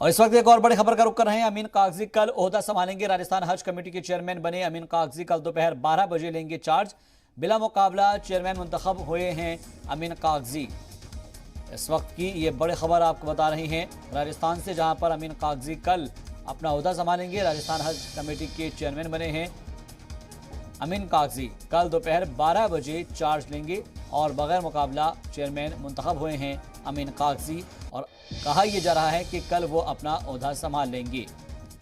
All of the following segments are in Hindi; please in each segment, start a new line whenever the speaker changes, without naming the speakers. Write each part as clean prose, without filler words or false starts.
और इस वक्त एक और बड़ी खबर का रुख कर रहे हैं। अमीन कागजी कल ओहदा संभालेंगे। राजस्थान हज कमेटी के चेयरमैन बने अमीन कागजी कल दोपहर 12 बजे लेंगे चार्ज। बिला मुकाबला चेयरमैन मुंतखब हुए हैं अमीन कागजी। इस वक्त की ये बड़ी खबर आपको बता रही हैं राजस्थान से, जहां पर अमीन कागजी कल अपना ओहदा संभालेंगे। राजस्थान हज कमेटी के चेयरमैन बने हैं अमीन कागजी। कल दोपहर 12 बजे चार्ज लेंगे और बगैर मुकाबला चेयरमैन मुंतखब हुए हैं अमीन कागजी। और कहा यह जा रहा है कि कल वो अपना ओहदा संभाल लेंगे।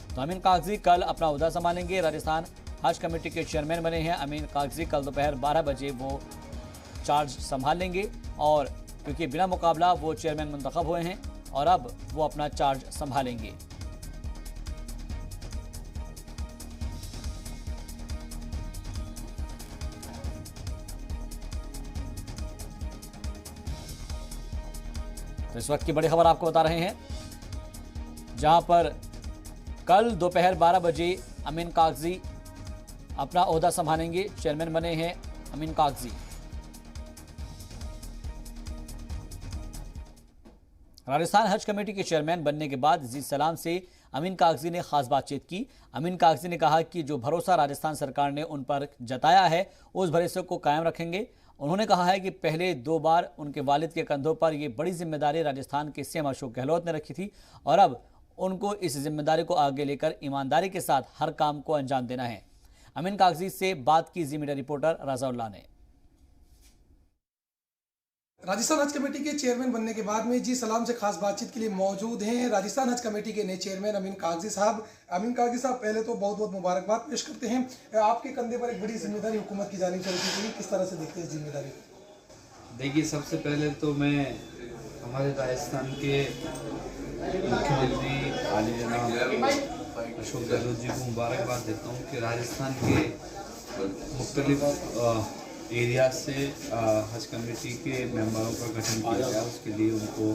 तो अमीन कागजी कल अपना ओहदा संभालेंगे। राजस्थान हज कमेटी के चेयरमैन बने हैं अमीन कागजी। कल दोपहर 12 बजे वो चार्ज संभाल लेंगे और क्योंकि बिना मुकाबला वो चेयरमैन मुंतखब हुए हैं और अब वो अपना चार्ज संभालेंगे। तो इस वक्त की बड़ी खबर आपको बता रहे हैं, जहां पर कल दोपहर 12 बजे अमीन कागजी अपना ओहदा संभालेंगे। चेयरमैन बने हैं अमीन कागजी। राजस्थान हज कमेटी के चेयरमैन बनने के बाद जी सलाम से अमीन कागजी ने खास बातचीत की। अमीन कागजी ने कहा कि जो भरोसा राजस्थान सरकार ने उन पर जताया है उस भरोसे को कायम रखेंगे। उन्होंने कहा है कि पहले 2 बार उनके वालिद के कंधों पर यह बड़ी जिम्मेदारी राजस्थान के सीएम अशोक गहलोत ने रखी थी और अब उनको इस जिम्मेदारी को आगे लेकर ईमानदारी के साथ हर काम को अंजाम देना है। अमीन कागजी से बात की जी मीडिया रिपोर्टर रजाउल्लाह ने।
राजस्थान हज कमेटी के चेयरमैन बनने के बाद में जी सलाम से खास बातचीत के लिए मौजूद हैं राजस्थान हज कमेटी के नए चेयरमैन अमीन कागजी साहब। अमीन कागजी साहब, पहले तो बहुत बहुत मुबारकबाद पेश करते हैं। आपके कंधे पर एक बड़ी जिम्मेदारी हुकूमत की जानिब से रखी गई, किस तरह से देखते हैं इस जिम्मेदारी को?
देखिए, सबसे पहले तो मैं हमारे राजस्थान के मुख्यमंत्री आली जनाब अशोक गहलोत जी को मुबारकबाद देता हूँ कि राजस्थान के मुख्तलिफ एरिया से हज कमेटी के मेंबरों का गठन किया गया, उसके लिए उनको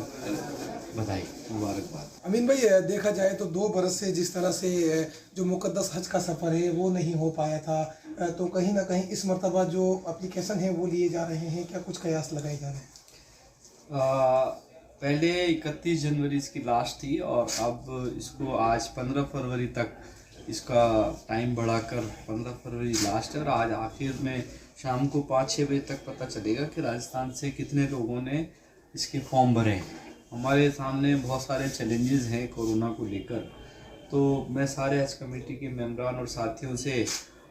बधाई, मुबारकबाद।
अमीन भाई, देखा जाए तो 2 बरस से जिस तरह से जो मुकद्दस हज का सफ़र है वो नहीं हो पाया था, तो कहीं ना कहीं इस मरतबा जो एप्लीकेशन है वो लिए जा रहे हैं, क्या कुछ कयास लगाए जा रहे हैं?
पहले 31 जनवरी इसकी लास्ट थी और अब इसको आज 15 फरवरी तक इसका टाइम बढ़ाकर 15 फरवरी लास्ट है। और आज आखिर में शाम को 5-6 बजे तक पता चलेगा कि राजस्थान से कितने लोगों ने इसके फॉर्म भरे हैं। हमारे सामने बहुत सारे चैलेंजेस हैं कोरोना को लेकर, तो मैं सारे हज कमेटी के मेंबरान और साथियों से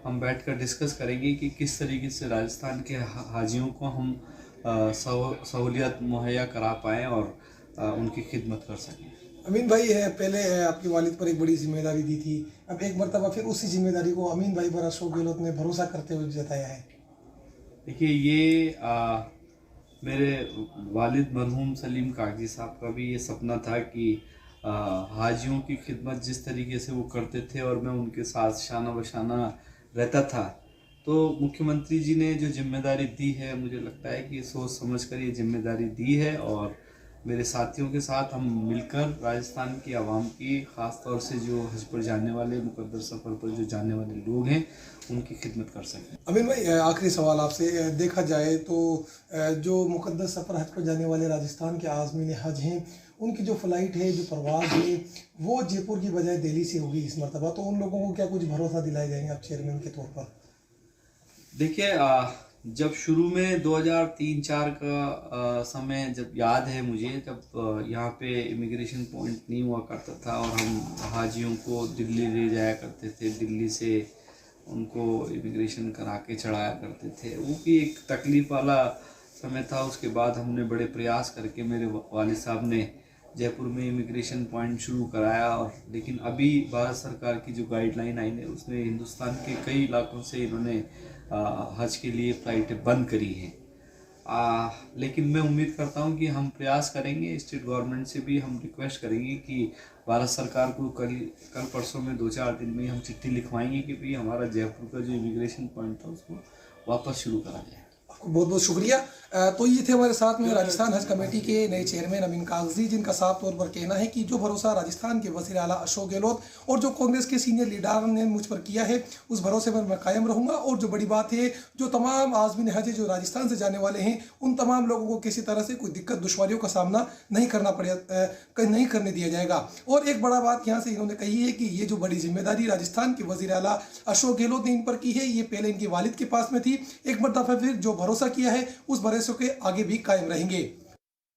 हम बैठकर डिस्कस करेंगे कि किस तरीके से राजस्थान के हाजियों को हम सहूलियत मुहैया करा पाएँ और उनकी खिदमत कर सकें।
अमीन भाई, पहले आपके वालिद पर एक बड़ी जिम्मेदारी दी थी, अब एक मरतबा फिर उसी जिम्मेदारी को अमीन भाई पर अशोक गहलोत ने भरोसा करते हुए जताया है।
देखिए, ये मेरे वालिद मरहूम सलीम कागजी साहब का भी ये सपना था कि हाजियों की खिदमत जिस तरीके से वो करते थे और मैं उनके साथ शाना बशाना रहता था, तो मुख्यमंत्री जी ने जो जिम्मेदारी दी है, मुझे लगता है कि सोच समझकर ये जिम्मेदारी दी है और मेरे साथियों के साथ हम मिलकर राजस्थान की आवाम की, ख़ास तौर से जो हज पर जाने वाले, मुकद्दस सफ़र पर जो जाने वाले लोग हैं, उनकी खिदमत कर सकें।
अमीन भाई, आखिरी सवाल आपसे, देखा जाए तो जो मुकद्दस सफ़र हज पर जाने वाले राजस्थान के आज़मीन हज हैं, उनकी जो फ़्लाइट है, जो परवाज़ है, वो जयपुर की बजाय दिल्ली से होगी इस मरतबा, तो उन लोगों को क्या कुछ भरोसा दिलाए जाएंगे आप चेयरमैन के तौर पर?
देखिए, जब शुरू में 2003-04 का समय जब याद है मुझे, जब यहाँ पे इमिग्रेशन पॉइंट नहीं हुआ करता था और हम हाजियों को दिल्ली ले जाया करते थे, दिल्ली से उनको इमिग्रेशन करा के चढ़ाया करते थे, वो भी एक तकलीफ़ वाला समय था। उसके बाद हमने बड़े प्रयास करके मेरे वालिद साहब ने जयपुर में इमिग्रेशन पॉइंट शुरू कराया, और लेकिन अभी भारत सरकार की जो गाइडलाइन आई है उसने हिंदुस्तान के कई इलाकों से इन्होंने हज के लिए फ़्लाइटें बंद करी हैं। लेकिन मैं उम्मीद करता हूं कि हम प्रयास करेंगे, स्टेट गवर्नमेंट से भी हम रिक्वेस्ट करेंगे कि भारत सरकार को कल परसों में 2-4 दिन में हम चिट्ठी लिखवाएंगे कि भाई हमारा जयपुर का जो इमिग्रेशन पॉइंट था उसको वापस शुरू करा जाए।
बहुत बहुत शुक्रिया। तो ये थे हमारे साथ में राजस्थान हज कमेटी के नए चेयरमैन अमीन कागजी, जिनका साफ तौर पर कहना है कि जो भरोसा राजस्थान के वज़ीर आला अशोक गहलोत और जो कांग्रेस के सीनियर लीडर ने मुझ पर किया है, उस भरोसे पर मैं कायम रहूँगा। और जो बड़ी बात है, जो तमाम आज़मीन हज जो राजस्थान से जाने वाले हैं, उन तमाम लोगों को किसी तरह से कोई दिक्कत दुश्वारियों का सामना नहीं करने दिया जाएगा। और एक बड़ा बात यहाँ से इन्होंने कही है कि ये जो बड़ी जिम्मेदारी राजस्थान के वज़ीर आला अशोक गहलोत ने इन पर की है, ये पहले इनके वालिद के पास में थी। एक मरतबा फिर जो भरोसा किया है, उस भरोसे के आगे भी कायम रहेंगे।